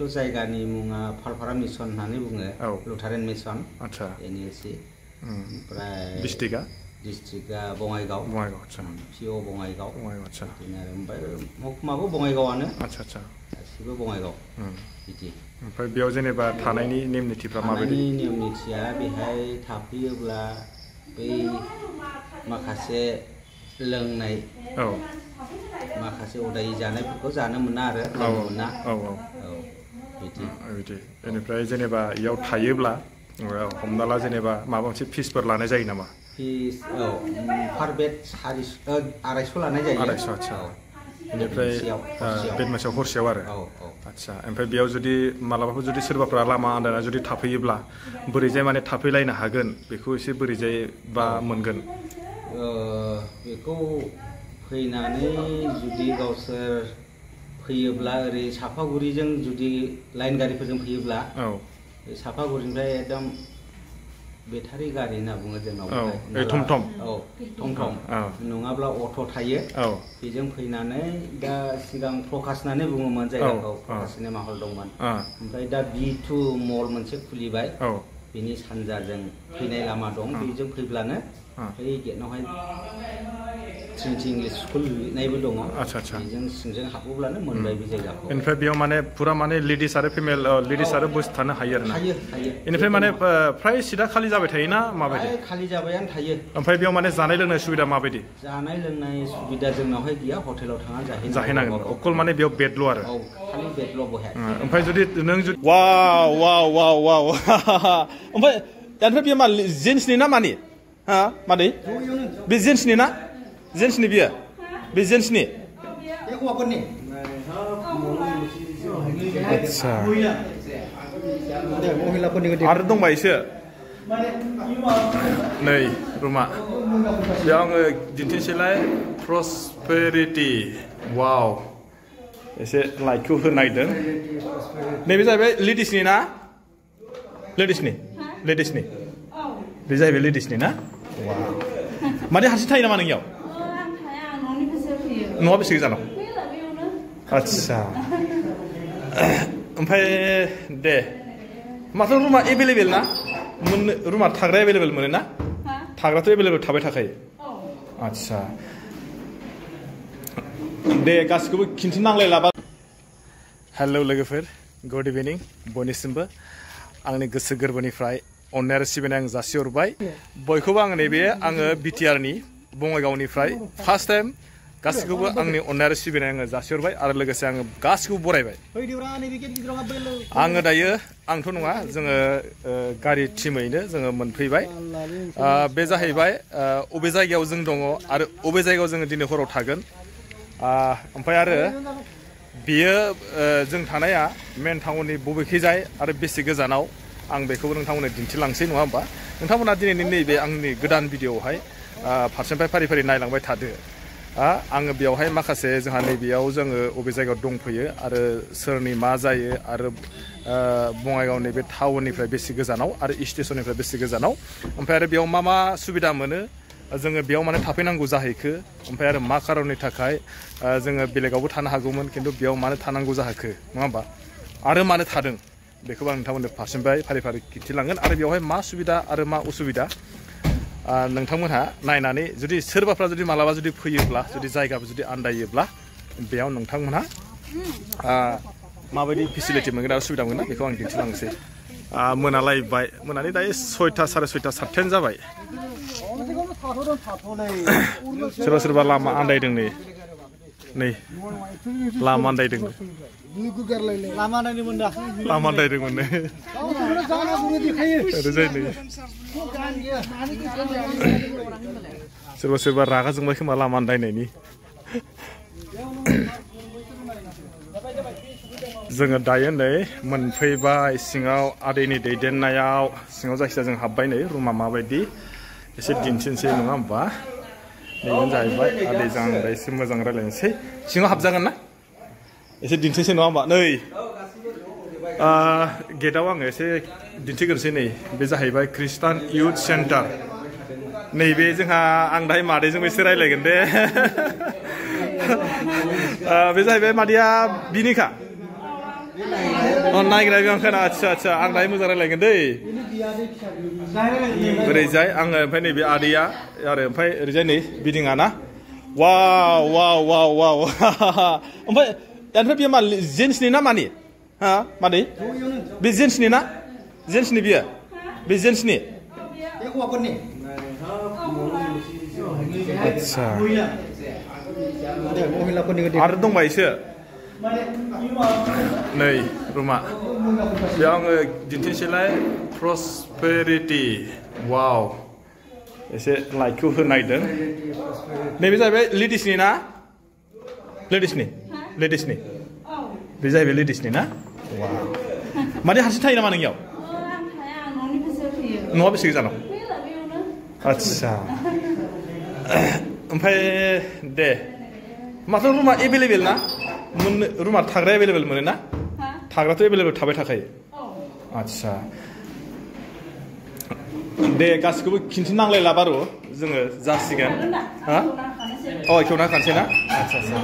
बेथ' जायगानि मुङा फालफारा मिसन होननानै बुङो लुथारेन मिसन आच्छा एनइएसि ओमफ्राय डिस्ट्रिक्टआ बङाइगाव आच्छा पिअ बङाइगाव आच्छा बिदिनो आरो ओमफ्राय महकुमाबो बङाइगावआनो आच्छा आच्छा गासिबो बङाइगाव बिदि ओमफ्राय बेयाव जेनेबा थानायनि नेम निथिफ्रा माबायदि नेम निथिया बेहाय थाफैयोब्ला बै माखासे लोंनाय माखासे उदायि जानायफोरखौ जानो मोना आरो मोना बिदि बेनिफ्राय जेनेबा इयाव थायोब्ला हमना ला जेनेबा माबा मोनसे फिसफोर लानाय जायो नामा फिस पार बेड 250 लानाय जायो 250 आच्छा बेनिफ्राय बेड मोनसेयाव हरसेयाव आरो आच्छा ओमफ्राय बेयाव जुदि मालाबाफोर जुदि सोरबाफ्रा लामा आन्दायना जुदि थाफैयोब्ला बोरैजाय माने थाफैलायनो हागोन बेखौ एसे बोरैजाय बा मोनगोन बेखौ फैनानै जुदि गावसोर फैयोब्ला ओरै सापागुरिजों जुदि लाइन गारिफोरजों फैयोब्ला सापागुरिनिफ्राय एकदम बेटारि गारि होनना बुङो जोंनाव थमथम थमथम नङाब्ला अट' थायो बेजों फैनानै दा सिगां प्रकाश होननानै बुङोमोन जायगाखौ प्रकाश सिनेमा हल दंमोन ओमफ्राय दा B2 मल मोनसे खुलिबाय बिनि सानजाजों फैनाय लामा दं बेजों फैब्लानो बै गेटनावहाय ट्रिनिटि इंलिश स्कुल लिरनायबो दङ बेजों सिंजों हाबोब्लानो मोनबाय बे जायगाखौ बेनिफ्राय बेयाव माने पुरा माने लेडिस आरो फिमेल लेडिस आरो बयस थानो हायो आरो ना बेनिफ्राय माने फ्राय सिटआ खालि जाबाय थायोना माबायदि खालि जाबायानो थायो ओमफ्राय बेयाव माने जानाय लोंनाय सुबिदा माबायदि जानाय लोंनाय सुबिदा जोंनावहाय गैया हटेलाव थांनानै जाहैनांगोन अकल माने बेयाव बेडल' आरो खालि बेडल' बहाय ओमफ्राय जुदि नों वाव ओमफ्राय बेयो मा जेन्सनि ना मानि हा मादै बे जेन्सनि ना जेन्सनि बियो बे जेन्सनि आच्छा आरो दंबायोसो नै रुमा बेयाव आङो दिन्थिसैलाय प्रसपेरिटि वाव एसे लाइटखौ होनायदों नैबे जाहैबाय लेडिसनि ना लेडिसनि बे जाहैबाय लेडिसनि ना माने हारसिं थायो नामा नोंनियाव न'आ बेसे गोजानाव आच्छा ओमफ्राय दे माथो रुमा एभेलेबेल ना रुमा थाग्रा एभेलेबेल मोनो ना थाग्राथ' एभेलेबेल थाबाय थाखायो आच्छा दे गासिखौबो खिन्थिनांलायला हेल' लोगोफोर गुड इभिनिं बयनिसिमबो आंनि गोसो गोरबोनिफ्राय अननाय आरो सिबिनाय आं जासिहरबाय बयखौबो आङो नैबे आङो बिटिआरनि बङाइगावनिफ्राय फार्स्ट टाइम गासिखौबो आंनि अननाय आरो सिबिनाय आङो जासिहरबाय आरो लोगोसे आङो गासिखौबो बरायबाय आङो दायो आंथ' नङा जोङो गारि टिमैनो जोङो मोनफैबाय बे जाहैबाय अबे जायगायाव जों दङ आरो अबे जायगायाव जोङो दिनै हराव थागोन ओमफ्राय आरो बेयो जों थानाया मेन टाउननि बबेखैजाय आरो बेसे गोजानाव आं बेखौबो नोंथांमोननो दिन्थिलांसै नङा होमबा नोंथांमोना दिनैनि नैबे आंनि गोदान भिडिअ'आवहाय फारसेनिफ्राय फारि फारि नायलांबाय थादो आङो बेयावहाय माखासे जोंहा नैबेयाव जोङो अबे जायगायाव दंफैयो आरो सोरनि मा जायो आरो बङाइगावनि बे टाउननिफ्राय बेसे गोजानाव आरो स्टेसननिफ्राय बेसे गोजानाव ओमफ्राय आरो बेयाव मा मा सुबिदा मोनो जोङो बेयाव माने थाफैनांगौ जाहैखो ओमफ्राय आरो मा खारननि थाखाय जोङो बेलेगावबो थानो हागौमोन खिन्थु बेयाव मानो थानांगौ जाहैखो नङा होमबा आरो मानो थादों बेखौबो आं नोंथांमोननो फारसेनिफ्राय फारि फारि खिन्थिलांगोन आरो बेयावहाय मा सुबिदा आरो मा उसुबिदा नोंथांमोनहा नायनानै जुदि सोरबाफ्रा जुदि मालाबा जुदि फैयोब्ला जुदि जायगाबो जुदि आन्दायोब्ला बेयाव नोंथांमोनहा माबायदि फेसिलिटि मोनगोन आरो सुबिदा मोनगोन बेखौ आं दिन्थिलांनोसै मोनालायबाय मोनानि दायो 6टा साराय 6टा 7टायानो जाबाय सोरबा सोरबा लामा आन्दायदों नै लामा आन्दायदों लामा आन्दायदोंमोन सोरबा सोरबा रागा जोंबाय खोमा लामा आन्दायनायनि जोङो दायो नै मोनफैबाय सिङाव आदैनि दैदेननायाव सिङाव जायखिजाया जों हाबबाय नै रुमा माबायदि एसे दिन्थिनोसै नङा होमबा नैबेनो जाहैबाय आदैजों आं दा एसे मोजां रायज्लायनोसै सिङाव हाबजागोन ना एसे दिन्थिनोसै नङा होमबा नै गेटआव आङो एसे दिन्थिग्रोनोसै नै बे जाहैबाय खृष्टान इउथ सेन्टार नैबे जोंहा आं दाहाय मादैजोंबो एसे रायज्लायगोन दे बे जाहैबाय मादैया बिनिखा नायग्राबो आंखाना आच्छा आच्छा आं दायो मोजां रायलायगोन दै ओरैजाय आङो ओमफ्राय नैबे आदैया आरो ओमफ्राय ओरैजाय नै बिदिङा ना वाव वाव वाव वाव ओमफ्राय बेयो मा जेन्सनि ना मानि हा मादै बे जेन्सनि ना जेन्सनि बियो बे जेन्सनि आच्छा आरो दंबायसो नै रुमा बेयाव आङो दिन्थिसैलाय प्रसपेरिटि वाव एसे लाइटखौ होनायदों नैबे जाहैबाय लेडिसनि ना लेडिसनि बे जाहैबाय लेडिसनि ना वाव माने हारसिं थायो नामा नोंनियाव न'आ बेसे गोजानाव आच्छा ओमफ्राय दे माथो रुमा एभेलेबेल ना मोननो रुमा थाग्राया एभेलेबेल मोनो ना थाग्राथ' एभेलेबेल थाबाय थाखायो आच्छा दे गासिखौबो खिन्थिनांलायला बारु जोङो जासिगोन हा अ खेवना खानसै ना आच्छा आच्छा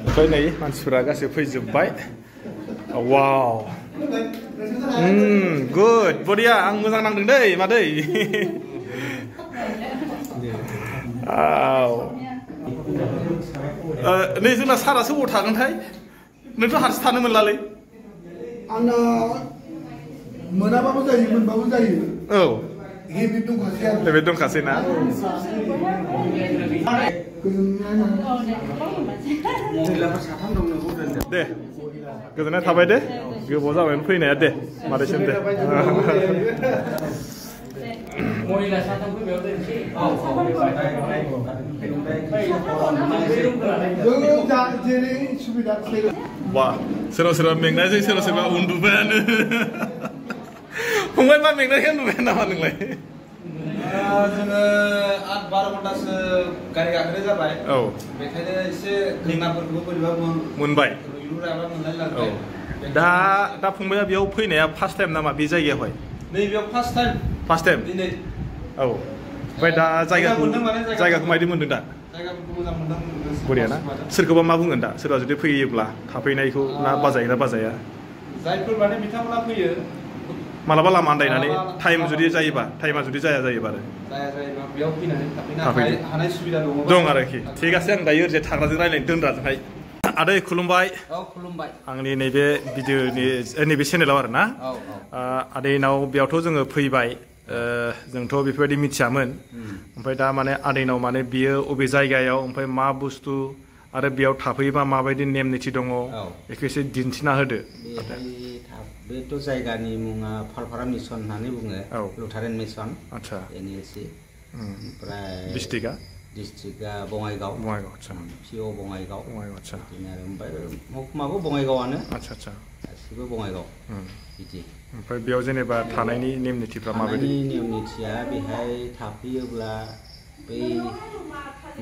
ओमफ्राय नै मानसिफोरा गासैबो फैजोब्बाय वाव गुड बरिया आं मोजां नांदों दै मादै नै जोंना सारासो बबाव थागोनथाय नोंथ' हारसिं थानो मोनलालै आंना मोनाबाबो जायो मोनबाबो जायो औ हेबिट दंखासै आरो हेबिट दंखासै ना दे गोजोननाय थाबाय दे गोबाव जाबाय फैनाया दे मादैसिम दे wah sono मेंनाय जों सोरबा उन्दुबायानो फंबाय मा मेंनायखौ उन्दुबाय नामा नोंलाय जोङो 8-12 घन्टासो गारि गाखोनाय जाबाय औ बेखायनो एसे दैमाफोरखौ बोरैबा मोनबाय औ दा फंबाया बेयाव फैनाया फार्स्ट टाइम नामा बे जायगायावहाय नैबेयाव फार्स्ट टाइम दिनै औ ओमफ्राय दा जायगाखौ मायदि मोनदों दा जायगाफोरखौ मोजां मोनदों बरिया ना सोरखौबा मा बुंगोन दा सोरबा जुदि फैयोब्ला थाफैनायखौ ना बाजाया जायफोर माने बिथांमोना फैयो मालाबा लामा आन्दायनानै टाइमा जुदि जायोबा जायोबा आरो बेयाव फैनानै थाफैनो हानाय सुबिदा दं आरोखि थिगासे आं दायो ओरैजाय थाग्राजों रायलायनो दोनग्राजोंहाय आदै खुलुमबाय खुलुमबाय आंनि नैबे भिडिअनि नैबे चेनेलाव आरो ना आदैनाव बेयावथ' जोङो फैबाय जोंथ' बेफोरबायदि मिथियामोन ओमफ्राय दा माने आदैनाव माने बियो अबे जायगायाव ओमफ्राय मा बुस्थु आरो बेयाव थाफैयोबा माबायदि नेम निथि दङ बेखौ एसे दिन्थिना होदो बेथ' जायगानि मुङा फालफारा मिसन होननानै बुङो लुथारेन मिसन आच्छा एनएसि ओमफ्राय डिस्ट्रिक्टआ बङाइगाव आच्छा पिअ बङाइगाव आच्छा बिदिनो आरो ओमफ्राय महकुमाबो बङाइगावआनो आच्छा आच्छा गासिबो बङाइगाव बिदि ओमफ्राय बेयाव जेनेबा थानायनि नेम निथिफ्रा माबायदि नेम निथिया बेहाय थाफैयोब्ला बै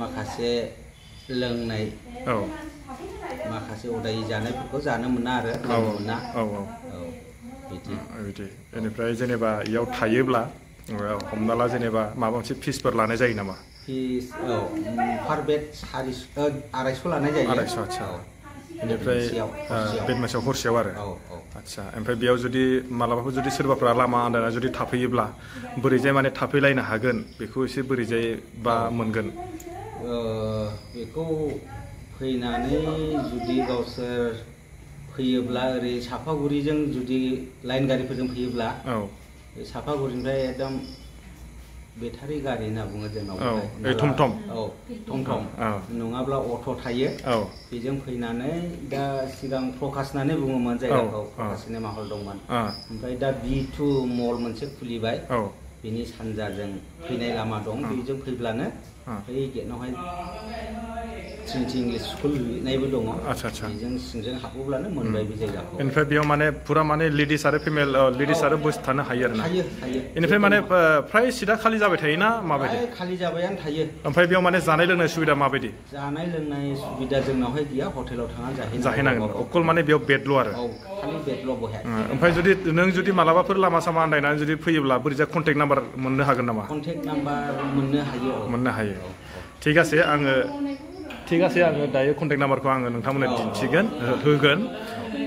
माखासे लोंनाय माखासे उदायि जानायफोरखौ जानो मोना आरो मोना बिदि बेनिफ्राय जेनेबा इयाव थायोब्ला हमना ला जेनेबा माबा मोनसे फिसफोर लानाय जायो नामा फिस पार बेड 250 लानाय जायो 250 आच्छा बेनिफ्राय बेड मोनसेयाव हरसेयाव आरो आच्छा ओमफ्राय बेयाव जुदि मालाबाफोर जुदि सोरबाफ्रा लामा आन्दायना जुदि थाफैयोब्ला बोरैजाय माने थाफैलायनो हागोन बेखौ एसे बोरैजाय बा मोनगोन बेखौ फैनानै जुदि गावसोर फैयोब्ला ओरै सापागुरिजों जुदि लाइन गारिफोरजों फैयोब्ला बे सापागुरिनिफ्राय एकदम बेटारि गारि होनना बुङो जोंनाव थमथम नङाब्ला अट' थायो बेजों फैनानै दा सिगां प्रकाश होननानै बुङोमोन जायगाखौ प्रकाश सिनेमा हल दंमोन ओमफ्राय दा B2 मल मोनसे खुलिबाय बेनि सानजाजों फैनाय लामा दं बेजों फैब्लानो बै गेटनावहाय ट्रिनिटि इंलिश स्कुल लिरनायबो दङ बेजों सिंजों हाबोब्लानो मोनबाय बे जायगाखौ बेनिफ्राय बेयाव माने पुरा माने लेडिस आरो फिमेल लेडिस आरो बयस थानो हायो आरो ना बेनिफ्राय माने फ्राय सिटा खालि जाबाय थायोना माबायदि खालि जाबायानो थायो ओमफ्राय बेयाव माने जानाय लोंनाय सुबिदा माबायदि जानाय लोंनाय सुबिदा जोंनावहाय गैया हटेलाव थांना जाहैनांगोन अकल माने बेयाव बेडल' आरो खालि बेडल' बहाय ओमफ्राय जुदि नों जुदि मालाबाफोर लामा सामा आन्दायनानै जुदि फैयोब्ला बोरैजा कन्टेक्ट नाम्बार मोननो हागोन नामा कन्टेक्ट नाम्बार मोननो हायो ठीक আছে आङो ঠিক আছে आङो दायो कन्टेक्ट नाम्बारखौ आङो नोंथांमोननो दिन्थिगोन होगोन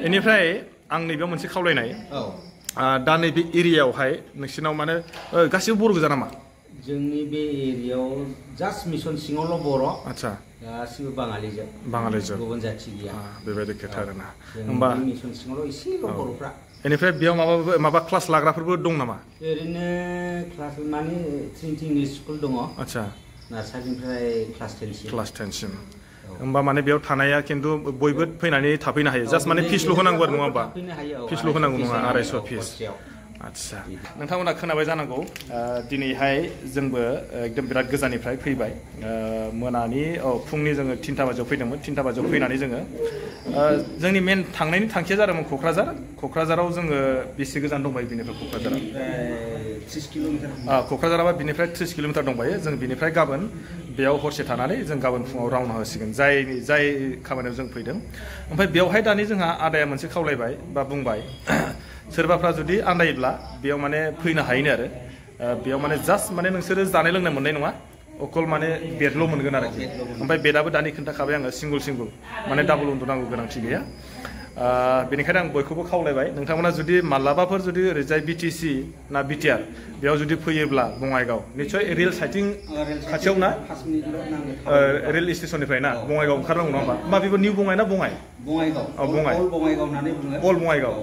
बेनिफ्राय आं नैबेयाव मोनसे खावलायनाय दा नैबे एरियायावहाय नोंसिनाव माने गासिबो बर' गोजा नामा जोंनि बे एरियायाव जास्ट मिशन सिङावल' बर' आच्छा गासिबो बाङालिजों गुबुन जाथि गैया बेबायदि खोथा आरोना होमबा मिशन सिङावल' एसेल' बर'फ्रा बेनिफ्राय बेयाव माबा क्लास लाग्राफोरबो दं नामा ओरैनो क्लास माने ट्रिनिटि इंलिश स्कुल दङ आच्छा नार्सारिनिफ्राय क्लास 10 सिम होमबा माने बेयाव थानाया खिन्थु बयबो फैनानै थाफैनो हायो जास्ट माने फिसल' होनांगौ आरो नङा होमबा फिसल' होनांगौ नङा 250 फिस आच्छा नोंथांमोना खोनाबाय जानांगौ दिनैहाय जोंबो एकदम बिराद गोजाननिफ्राय फैबाय मोनानि फुंनि जोङो 3टा बाजियाव फैदोंमोन 3टा बाजियाव फैनानै जोङो जोंनि मेन थांनायनि थांखिया जादोंमोन क'क्राझाराव जोङो बेसे गोजान दंबायो बिनिफ्राय क'क्राझारा 30 किल'मिटार क'क्राझाराबा बिनिफ्राय 30 किल'मिटार दंबायो जों बिनिफ्राय गाबोन बेयाव हरसे थानानै जों गाबोन फुङाव रावना होसिगोन जाय खामानियाव जों फैदों ओमफ्राय बेवहाय दानि जोंहा आदाया मोनसे खावलायबाय बा बुंबाय सोरबाफ्रा जुदि आन्दायोब्ला बेयाव माने फैनो हायोनो आरो बेयाव माने जास्ट माने नोंसोरो जानाय लोंनाय मोननाय नङा अकल माने बेडल' मोनगोन आरोखि ओमफ्राय बेडआबो दानि खोन्थाखाबाय आङो सिंगल माने डाबल उन्दुनांगौ गोनांथि गैया बेनिखायनो आं बयखौबो खावलायबाय नोंथांमोना जुदि मालाबाफोर जुदि ओरैजाय बिटिसि ना बिटिआर बेयाव जुदि फैयोब्ला बङाइगाव निस्सय रेल साइटिं खाथियाव ना रेल स्टेसननिफ्राय ना बङाइगाव ओंखारनांगौ नङा होमबा मा बेबो निउ बङाइ ना बङाइ अल बङाइगाव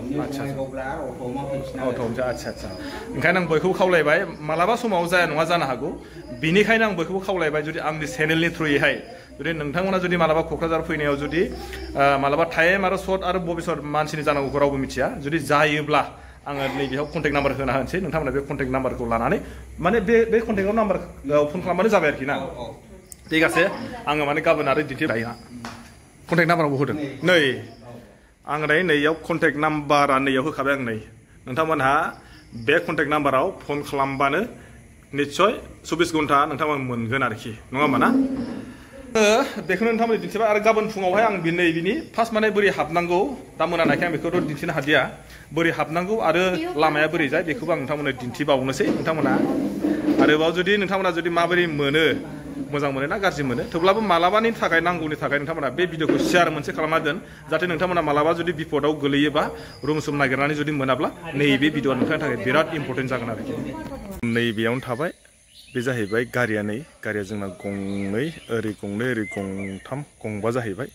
आच्छा ओंखायनो आं बयखौबो खावलायबाय मालाबा समाव जाया नङा जानो हागौ बिनिखायनो आं बयखौबो खावलायबाय जुदि आंनि चेनेलनि थ्रुयैहाय जुदि नोंथांमोना जुदि मालाबा क'क्राझार फैनायाव जुदि मालाबा टाइम आरो सर्ट आरो बबे सर्ट मानसिनि जानांगौखौ रावबो मिथिया जुदि जायोब्ला आङो नैबेयाव कन्टेक्ट नाम्बार होना होनोसै नोंथांमोना बे कन्टेक्ट नाम्बारखौ लानानै माने बे कन्टेक्ट नाम्बाराव फन खालामबानो जाबाय आरोखि ना ठीक আছে आङो माने गाबोन आरो दिन्थिबाय कन्टेक्ट नाम्बारावबो होदों नै आङो दायो नैयाव कन्टेक्ट नाम्बारा नैयाव होखाबाय आं नै नोंथांमोनहा बे कन्टेक्ट नाम्बाराव फन खालामबानो निस्सय 24 घन्टा नोंथांमोन मोनगोन आरोखि नङा होमबा ना बेखौनो नोंथांमोन दिन्थिबाय आरो गाबोन फुङावहाय आं बिनि फार्स्ट माने बोरै हाबनांगौ दा मोनानायखाय आं बेखौथ' दिन्थिनो हादिया बोरै हाबनांगौ आरो लामाया बोरै जाय बेखौबो आं नोंथांमोननो दिन्थिबावनोसै नोंथांमोना आरोबाव जुदि नोंथांमोना जुदि माबोरै मोनो मोजां मोनो ना गाज्रि मोनो थेवब्लाबो मालाबानि थाखाय नांगौनि थाखाय नोंथांमोना बे भिडिअखौ शेयार मोनसे खालामना दोन जाहाथे नोंथांमोना मालाबा जुदि बिपदाव गोलैयोबा रुम सुम नागिरनानै जुदि मोनाब्ला नैबे भिडिअआ नोंथांनि थाखाय बिराद इम्परटेन्ट जागोन आरोखि नैबेयावनो थाबाय बे जाहैबाय गारिया जोंना गंनै ओरै गंथाम गंबा जाहैबाय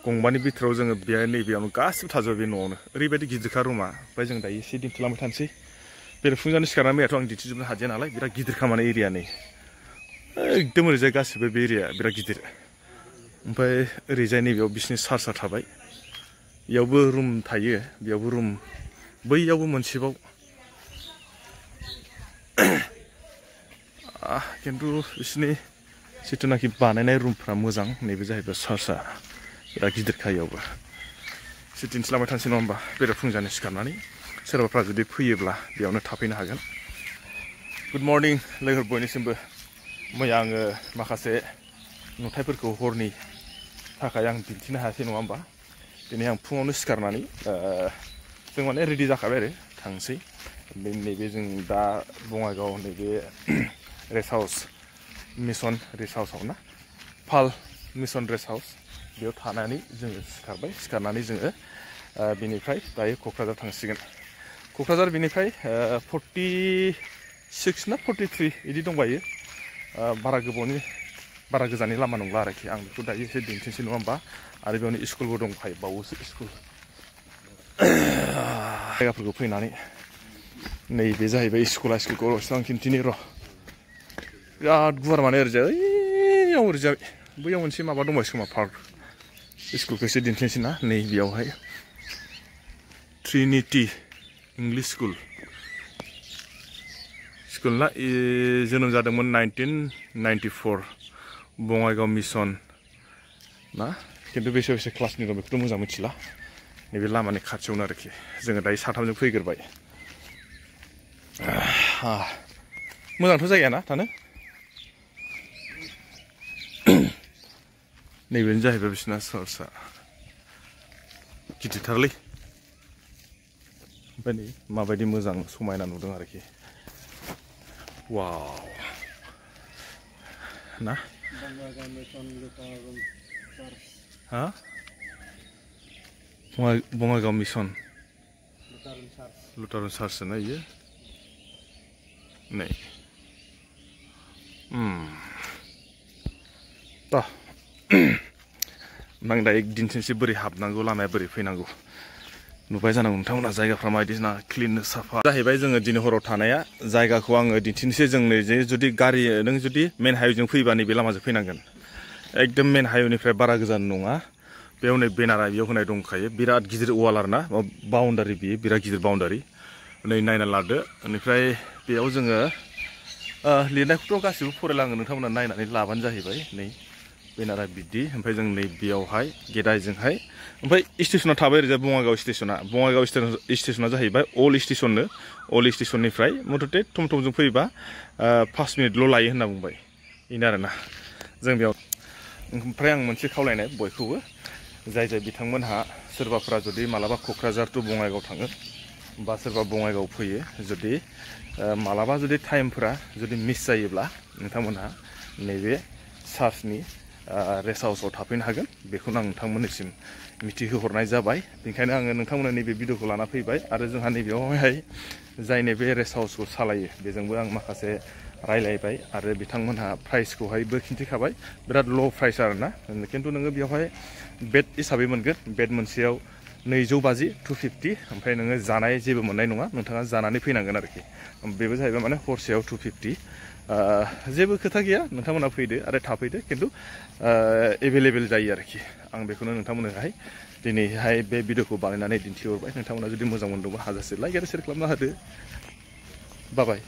गंबानि बिथोराव जोङो बेहाय नैबेयावनो गासिबो थाजोबो बे न'आवनो ओरैबायदि गिदिरखा रुमा ओमफ्राय जों दायो एसे दिन्थिलांबाय थानोसै बेरेफुंजानो सिखारनानै मैयाथ' आं दिन्थिजोबनो हादिया नालाय बिराद गिदिरखा माने एरिया नै एकदम ओरैजाय गासिबो बे एरिया बिराद गिदिर ओमफ्राय ओरैजाय नैबेयाव बिसिनि चार्जआ थाबाय बेयावबो रुम थायो बेयावबो रुम बैयावबो मोनसेबाव खिन्थु बिसिनि जिथुनाखि बानायनाय रुमफ्रा मोजां नैबे जाहैबाय चार्जआ बिराद गिदिरखा इयावबो एसे दिन्थिलांबाय थानोसै नङा होमबा बेरेफुंजानो सिखारनानै सोरबाफ्रा जुदि फैयोब्ला बेयावनो थाफैनो हागोन गुड मर्निं लोगोफोर बयनिसिमबो मैया आङो माखासे नुथायफोरखौ हरनि थाखाय आं दिन्थिनो हायासै नङा होमबा दिनै आं फुङावनो सिखारनानै जों माने रेडि जाखाबाय आरो थांसै नैबे जों दा बङाइगाव नैबे रेस्ट हाउस मिशन रेस्ट हाउसआव ना पाल मिशन रेस्ट हाउस बेयाव थानानै जोङो सिखारनानै जोङो बेनिफ्राय दायो क'क्राझार थांसिगोन क'क्राझार बेनिफ्राय 46 ना 43 बिदि दंबायो बारा गोजाननि लामा नंला आरोखि आं बेखौ दायो एसे दिन्थिनोसै नङा होमबा आरो बेयावनो स्कुलबो दंखायो बावोसो स्कुल जायगाफोरखौ फैनानै नैबे जाहैबाय स्कुलखौ आं खिन्थिनि र' बिराद गुवार माने ओरैजाय बैयाव मोनसे माबा दंबाय खोमा पार्क स्कुलखौ एसे दिन्थिनोसै ना नै बेयावहाय ट्रिनिटि इंलिश स्कुलना जोनोम जादोंमोन 1994 बङाइगाव मिशन ना खिन्थु बेसे क्लासनि दं बेखौथ' मोजां मिथिला नैबे लामानि खाथियावनो आरोखि जोङो दायो साथामजों फैग्रोबाय मोजांथ' जायगाना थानो नैबेनो जाहैबाय बिसिना चार्चआ गिदिरथारलै ओमफ्राय नै माबायदि मोजां समायना नुदों आरोखि वाव ना हा बङाइगाव मिसन लुटारन चार्च ना इयो नै दा आं दा एक दिनसिमसो बोरै हाबनांगौ लामाया बोरै फैनांगौ नुबाय जानांगौ नोंथांमोना जायगाफ्रा माबायदिना क्लिन साफा जाहैबाय जोङो दिनै हराव थानाया जायगाखौ आङो दिन्थिनोसै जोंनो जे जुदि गारि नों जुदि मेन हाइवेजों फैबा नैबे लामाजों फैनांगोन एकदम मेन हाइवेनिफ्राय बारा गोजान नङा बेयाव नै बेनारा बेयाव होनाय दंखायो बिराद गिदिर वाल आरोना बाउन्डारि बियो बिराद गिदिर बाउन्डारि नै नायना लादो बेनिफ्राय बेयाव जोङो लिरनायखौथ' गासिबो फरायलाङो नोंथांमोना नायनानै लाबानो जाहैबाय नै बेनारा बिदि ओमफ्राय जों नै बेयावहाय गेदायजोंहाय ओमफ्राय स्टेसना थाबाय ओरैजा बङाइगाव स्टेसना जाहैबाय अल्ड स्टेसननो अल्ड स्टेसननिफ्राय मथथे टमटमजों फैबा 5 मिनिटल' लायो होनना बुंबाय बेनो आरोना जों बेयाव ओमफ्राय आं मोनसे खावलायनाय बयखौबो जाय बिथांमोनहा सोरबाफ्रा जुदि मालाबा क'क्राझार टु बङाइगाव थाङो बा सोरबा बङाइगाव फैयो जुदि मालाबा जुदि टाइमफोरा जुदि मिस जायोब्ला नोंथांमोनहा नैबे चार्चनि रेस्ट हाउसआव थाफैनो हागोन बेखौनो आं नोंथांमोननिसिम मिथिहोहरनाय जाबाय बेनिखायनो आङो नोंथांमोननो नैबे भिडिअखौ लाना फैबाय आरो जोंहा नैबेयावहाय जाय नैबे रेस्ट हाउसखौ सालायो बेजोंबो आं माखासे रायलायबाय आरो बिथांमोनहा प्राइसखौहायबो खिन्थिखाबाय बिराद ल' प्राइस आरोना खिन्थु नोङो बेवहाय बेड हिसाबै मोनगोन बेड मोनसेयाव 250 250 ओमफ्राय नोङो जानाय जेबो मोननाय नङा नोंथाङा जानानै फैनांगोन आरोखि बेबो जाहैबाय माने हरसेयाव 250 जेबो खोथा गैया नोंथांमोना फैदो आरो थाफैदो खिन्थु एभेलेबेल जायो आरोखि आं बेखौनो नोंथांमोननोहाय दिनैहाय बे भिडिअखौ बानायनानै दिन्थिहरबाय नोंथांमोना जुदि मोजां मोनदोंबा हाजासे लाइक आरो शेयार खालामना होदो बाय